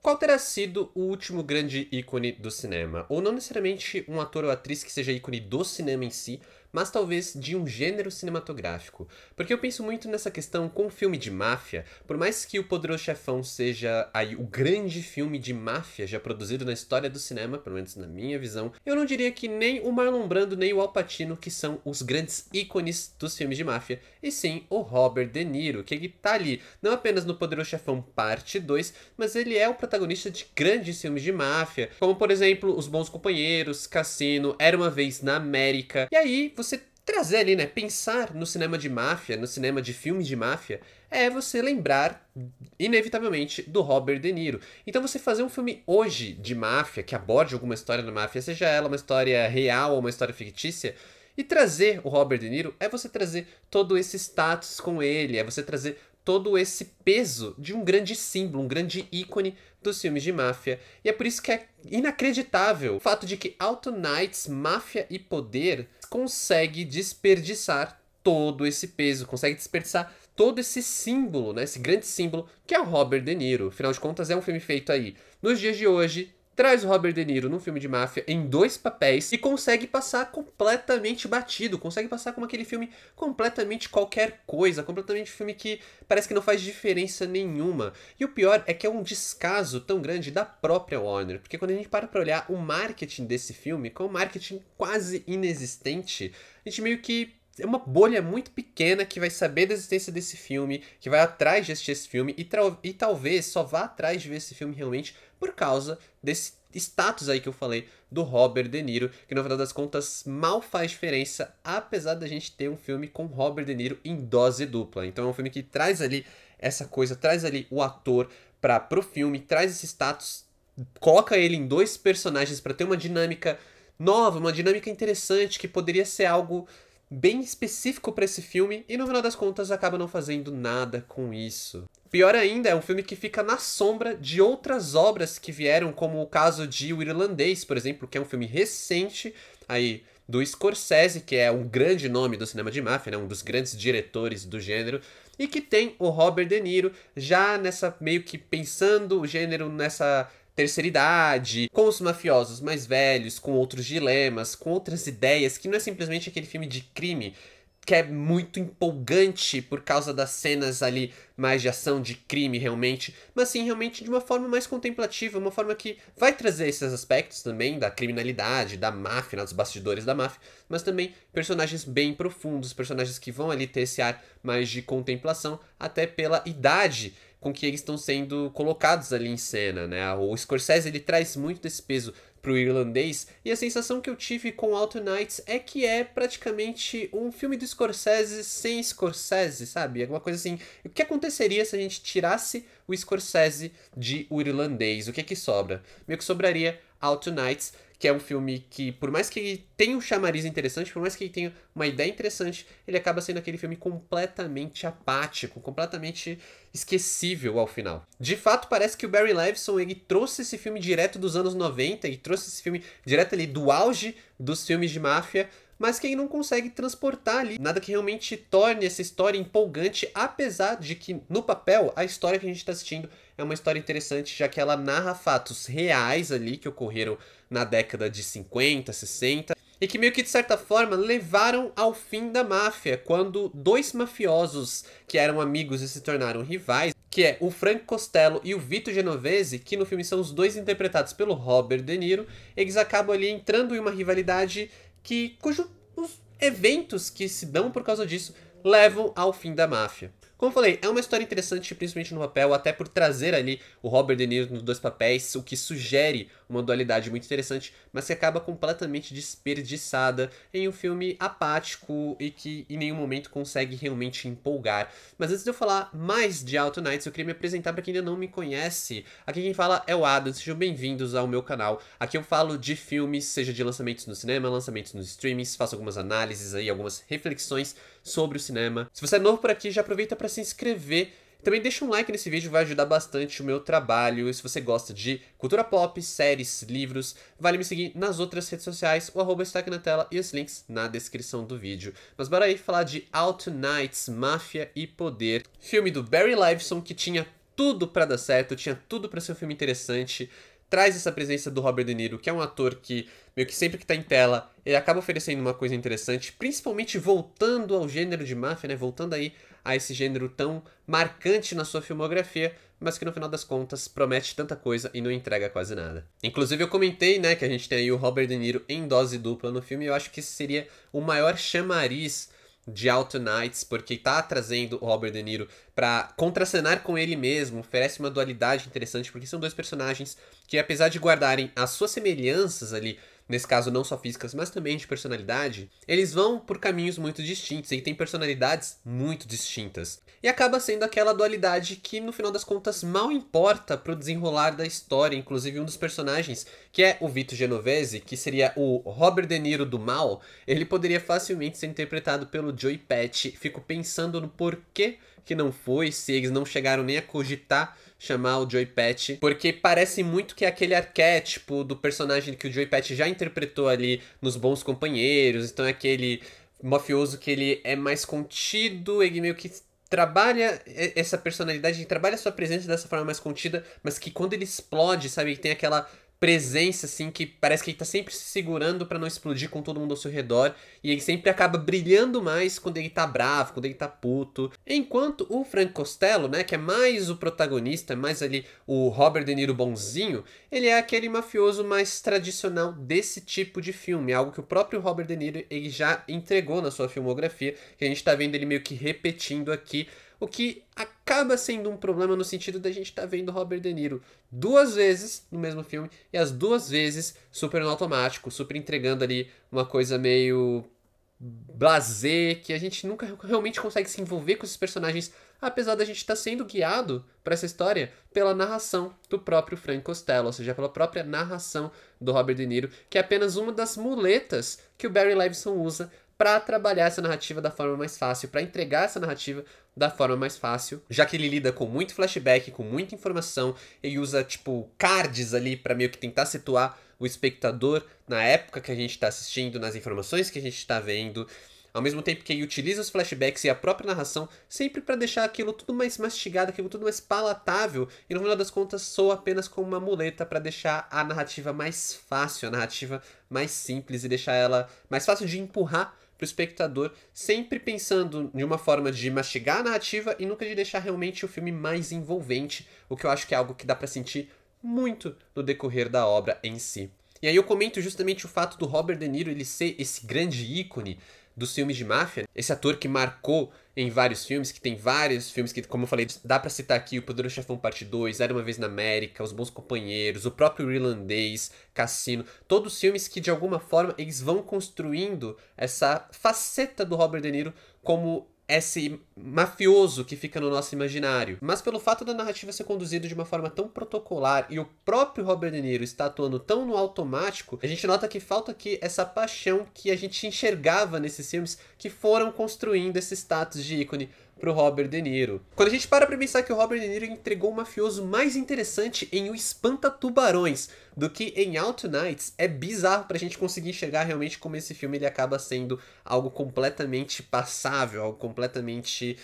Qual terá sido o último grande ícone do cinema? Ou não necessariamente um ator ou atriz que seja ícone do cinema em si, mas talvez de um gênero cinematográfico. Porque eu penso muito nessa questão com o filme de máfia, por mais que O Poderoso Chefão seja aí o grande filme de máfia já produzido na história do cinema, pelo menos na minha visão, eu não diria que nem o Marlon Brando nem o Al Pacino que são os grandes ícones dos filmes de máfia, e sim o Robert De Niro, que ele tá ali não apenas no Poderoso Chefão Parte 2, mas ele é o protagonista de grandes filmes de máfia, como por exemplo Os Bons Companheiros, Cassino, Era Uma Vez na América. E aí você trazer ali, né, pensar no cinema de máfia, no cinema de filmes de máfia, é você lembrar, inevitavelmente, do Robert De Niro. Então você fazer um filme hoje de máfia, que aborde alguma história da máfia, seja ela uma história real ou uma história fictícia, e trazer o Robert De Niro é você trazer todo esse status com ele, é você trazer todo esse peso de um grande símbolo, um grande ícone dos filmes de máfia. E é por isso que é inacreditável o fato de que Alto Knights, Máfia e Poder consegue desperdiçar todo esse peso, consegue desperdiçar todo esse símbolo, né, esse grande símbolo que é o Robert De Niro. Afinal de contas, é um filme feito aí nos dias de hoje, traz o Robert De Niro num filme de máfia em dois papéis e consegue passar completamente batido, consegue passar como aquele filme completamente qualquer coisa, completamente filme que parece que não faz diferença nenhuma. E o pior é que é um descaso tão grande da própria Warner, porque quando a gente para pra olhar o marketing desse filme, com um marketing quase inexistente, a gente meio que é uma bolha muito pequena que vai saber da existência desse filme, que vai atrás de assistir esse filme e talvez só vá atrás de ver esse filme realmente por causa desse status aí que eu falei do Robert De Niro, que no final das contas mal faz diferença, apesar da gente ter um filme com Robert De Niro em dose dupla. Então é um filme que traz ali essa coisa, traz ali o ator pro filme, traz esse status, coloca ele em dois personagens para ter uma dinâmica nova, uma dinâmica interessante, que poderia ser algo bem específico para esse filme e no final das contas acaba não fazendo nada com isso. Pior ainda, é um filme que fica na sombra de outras obras que vieram, como o caso de O Irlandês, por exemplo, que é um filme recente aí do Scorsese, que é um grande nome do cinema de máfia, né, um dos grandes diretores do gênero, e que tem o Robert De Niro já nessa meio que pensando o gênero nessa terceira idade, com os mafiosos mais velhos, com outros dilemas, com outras ideias, que não é simplesmente aquele filme de crime que é muito empolgante por causa das cenas ali mais de ação, de crime realmente, mas sim realmente de uma forma mais contemplativa, uma forma que vai trazer esses aspectos também da criminalidade, da máfia, dos bastidores da máfia, mas também personagens bem profundos, personagens que vão ali ter esse ar mais de contemplação, até pela idade com que eles estão sendo colocados ali em cena, né? O Scorsese, ele traz muito desse peso pro Irlandês, e a sensação que eu tive com Alto Knights é que é praticamente um filme do Scorsese sem Scorsese, sabe? Alguma coisa assim. O que aconteceria se a gente tirasse o Scorsese de O Irlandês? O que é que sobra? Meio que sobraria Alto Knights, que é um filme que, por mais que ele tenha um chamariz interessante, por mais que ele tenha uma ideia interessante, ele acaba sendo aquele filme completamente apático, completamente esquecível ao final. De fato, parece que o Barry Levinson, ele trouxe esse filme direto dos anos 90 e trouxe esse filme direto ali do auge dos filmes de máfia, mas que ele não consegue transportar ali nada que realmente torne essa história empolgante, apesar de que, no papel, a história que a gente está assistindo é uma história interessante, já que ela narra fatos reais ali que ocorreram na década de 50, 60, e que meio que de certa forma levaram ao fim da máfia, quando dois mafiosos que eram amigos e se tornaram rivais, que é o Frank Costello e o Vito Genovese, que no filme são os dois interpretados pelo Robert De Niro, eles acabam ali entrando em uma rivalidade cujos eventos que se dão por causa disso levam ao fim da máfia. Como eu falei, é uma história interessante, principalmente no papel, até por trazer ali o Robert De Niro nos dois papéis, o que sugere uma dualidade muito interessante, mas que acaba completamente desperdiçada em um filme apático e que em nenhum momento consegue realmente empolgar. Mas antes de eu falar mais de Alto Knights, eu queria me apresentar para quem ainda não me conhece. Aqui quem fala é o Adam, sejam bem-vindos ao meu canal. Aqui eu falo de filmes, seja de lançamentos no cinema, lançamentos nos streamings, faço algumas análises aí, algumas reflexões sobre o cinema. Se você é novo por aqui, já aproveita para se inscrever. Também deixa um like nesse vídeo, vai ajudar bastante o meu trabalho. E se você gosta de cultura pop, séries, livros, vale me seguir nas outras redes sociais. O arroba está aqui na tela e os links na descrição do vídeo. Mas bora aí falar de Alto Knights, Máfia e Poder. Filme do Barry Levinson que tinha tudo pra dar certo, tinha tudo pra ser um filme interessante. Traz essa presença do Robert De Niro, que é um ator que, meio que sempre que tá em tela, ele acaba oferecendo uma coisa interessante, principalmente voltando ao gênero de máfia, né? Voltando aí a esse gênero tão marcante na sua filmografia, mas que no final das contas promete tanta coisa e não entrega quase nada. Inclusive eu comentei, né, que a gente tem aí o Robert De Niro em dose dupla no filme, e eu acho que esse seria o maior chamariz de Out Nights, porque tá trazendo o Robert De Niro pra contracenar com ele mesmo, oferece uma dualidade interessante, porque são dois personagens que, apesar de guardarem as suas semelhanças ali, nesse caso não só físicas, mas também de personalidade, eles vão por caminhos muito distintos e têm personalidades muito distintas. E acaba sendo aquela dualidade que, no final das contas, mal importa pro desenrolar da história. Inclusive, um dos personagens, que é o Vito Genovese, que seria o Robert De Niro do mal, ele poderia facilmente ser interpretado pelo Joey Pesci. Fico pensando no porquê que não foi, se eles não chegaram nem a cogitar chamar o Joey Pesci, porque parece muito que é aquele arquétipo do personagem que o Joey Pesci já interpretou ali nos Bons Companheiros. Então é aquele mafioso que ele é mais contido, ele meio que trabalha essa personalidade, ele trabalha a sua presença dessa forma mais contida, mas que quando ele explode, sabe, ele tem aquela presença, assim, que parece que ele tá sempre se segurando pra não explodir com todo mundo ao seu redor, e ele sempre acaba brilhando mais quando ele tá bravo, quando ele tá puto. Enquanto o Frank Costello, né, que é mais o protagonista, mais ali o Robert De Niro bonzinho, ele é aquele mafioso mais tradicional desse tipo de filme, algo que o próprio Robert De Niro ele já entregou na sua filmografia, que a gente tá vendo ele meio que repetindo aqui, o que acaba sendo um problema no sentido da gente tá vendo Robert De Niro duas vezes no mesmo filme e as duas vezes super no automático, super entregando ali uma coisa meio blasé, que a gente nunca realmente consegue se envolver com esses personagens, apesar da gente estar sendo guiado para essa história pela narração do próprio Frank Costello, ou seja, pela própria narração do Robert De Niro, que é apenas uma das muletas que o Barry Levinson usa para trabalhar essa narrativa da forma mais fácil, para entregar essa narrativa da forma mais fácil, já que ele lida com muito flashback, com muita informação, ele usa, tipo, cards ali para meio que tentar situar o espectador na época que a gente está assistindo, nas informações que a gente está vendo, ao mesmo tempo que ele utiliza os flashbacks e a própria narração sempre para deixar aquilo tudo mais mastigado, aquilo tudo mais palatável, e no final das contas soa apenas como uma muleta para deixar a narrativa mais fácil, a narrativa mais simples e deixar ela mais fácil de empurrar pro espectador, sempre pensando de uma forma de mastigar a narrativa e nunca de deixar realmente o filme mais envolvente, o que eu acho que é algo que dá pra sentir muito no decorrer da obra em si. E aí eu comento justamente o fato do Robert De Niro ele ser esse grande ícone dos filmes de máfia, esse ator que marcou em vários filmes, que tem vários filmes que, como eu falei, dá pra citar aqui o Poderoso Chefão Parte 2, Era Uma Vez na América, Os Bons Companheiros, o próprio Irlandês, Cassino, todos filmes que de alguma forma eles vão construindo essa faceta do Robert De Niro como esse mafioso que fica no nosso imaginário. Mas pelo fato da narrativa ser conduzida de uma forma tão protocolar e o próprio Robert De Niro está atuando tão no automático, a gente nota que falta aqui essa paixão que a gente enxergava nesses filmes que foram construindo esse status de ícone pro Robert De Niro. Quando a gente para pra pensar que o Robert De Niro entregou um mafioso mais interessante em O Espanta-Tubarões do que em Out Nights, é bizarro pra gente conseguir enxergar realmente como esse filme ele acaba sendo algo completamente passável, algo completamente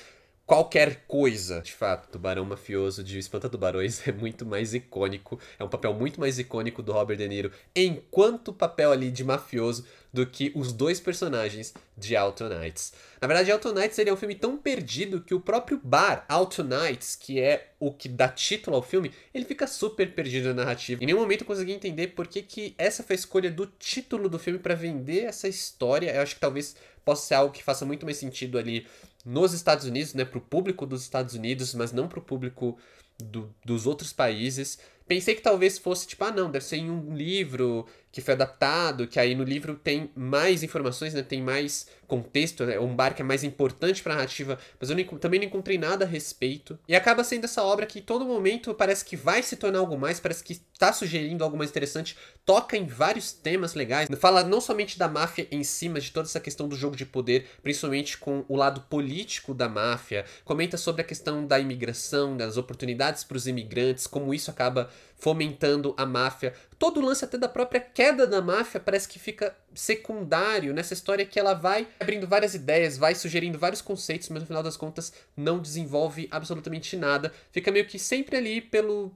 qualquer coisa. De fato, Tubarão Mafioso de Espanta-Tubarões é muito mais icônico, é um papel muito mais icônico do Robert De Niro enquanto papel ali de mafioso do que os dois personagens de Out Nights. Na verdade, Out Nights ele é um filme tão perdido que o próprio bar Out Nights, que é o que dá título ao filme, ele fica super perdido na narrativa. Em nenhum momento eu consegui entender por que essa foi a escolha do título do filme para vender essa história. Eu acho que talvez possa ser algo que faça muito mais sentido ali nos Estados Unidos, né, pro público dos Estados Unidos, mas não pro público dos outros países. Pensei que talvez fosse tipo, ah não, deve ser em um livro que foi adaptado, que aí no livro tem mais informações, né, tem mais contexto, é um bar que é mais importante pra narrativa, mas eu também não encontrei nada a respeito. E acaba sendo essa obra que em todo momento parece que vai se tornar algo mais, parece que tá sugerindo algo mais interessante, toca em vários temas legais, fala não somente da máfia em si, mas de toda essa questão do jogo de poder, principalmente com o lado político da máfia, comenta sobre a questão da imigração, das oportunidades para os imigrantes, como isso acaba fomentando a máfia. Todo o lance até da própria queda da máfia parece que fica secundário nessa história que ela vai abrindo várias ideias, vai sugerindo vários conceitos, mas no final das contas não desenvolve absolutamente nada. Fica meio que sempre ali pelo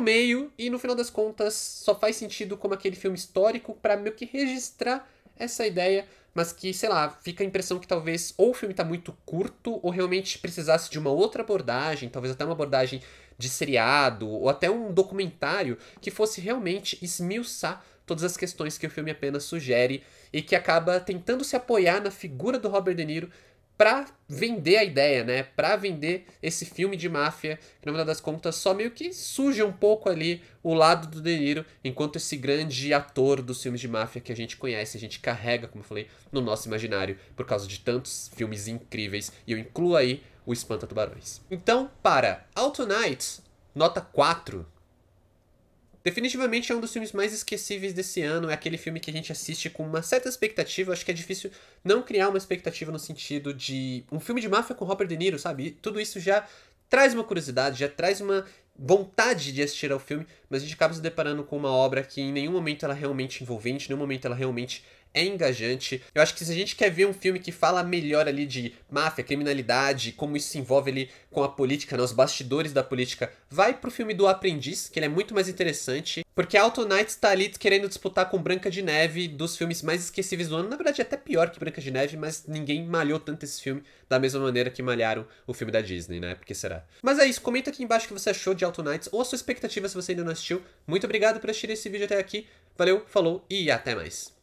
meio e no final das contas só faz sentido como aquele filme histórico pra meio que registrar essa ideia, mas que, sei lá, fica a impressão que talvez ou o filme tá muito curto ou realmente precisasse de uma outra abordagem, talvez até uma abordagem de seriado ou até um documentário que fosse realmente esmiuçar todas as questões que o filme apenas sugere e que acaba tentando se apoiar na figura do Robert De Niro pra vender a ideia, né? Pra vender esse filme de máfia, que no final das contas só meio que suja um pouco ali o lado do De Niro, enquanto esse grande ator dos filmes de máfia que a gente conhece, a gente carrega, como eu falei, no nosso imaginário por causa de tantos filmes incríveis, e eu incluo aí o Espanta-Tubarões. Então, para Alto Night, nota 4. Definitivamente é um dos filmes mais esquecíveis desse ano. É aquele filme que a gente assiste com uma certa expectativa. Acho que é difícil não criar uma expectativa no sentido de um filme de máfia com Robert De Niro, sabe? E tudo isso já traz uma curiosidade, já traz uma vontade de assistir ao filme, mas a gente acaba se deparando com uma obra que em nenhum momento ela é realmente envolvente, em nenhum momento ela realmente é engajante. Eu acho que se a gente quer ver um filme que fala melhor ali de máfia, criminalidade, como isso se envolve ali com a política, né, os bastidores da política, vai pro filme do Aprendiz, que ele é muito mais interessante, porque Alto Night tá ali querendo disputar com Branca de Neve, dos filmes mais esquecíveis do ano. Na verdade é até pior que Branca de Neve, mas ninguém malhou tanto esse filme da mesma maneira que malharam o filme da Disney, né? Por que será? Mas é isso, comenta aqui embaixo o que você achou de Alto Nights, ou a sua expectativa se você ainda não assistiu. Muito obrigado por assistir esse vídeo até aqui. Valeu, falou e até mais.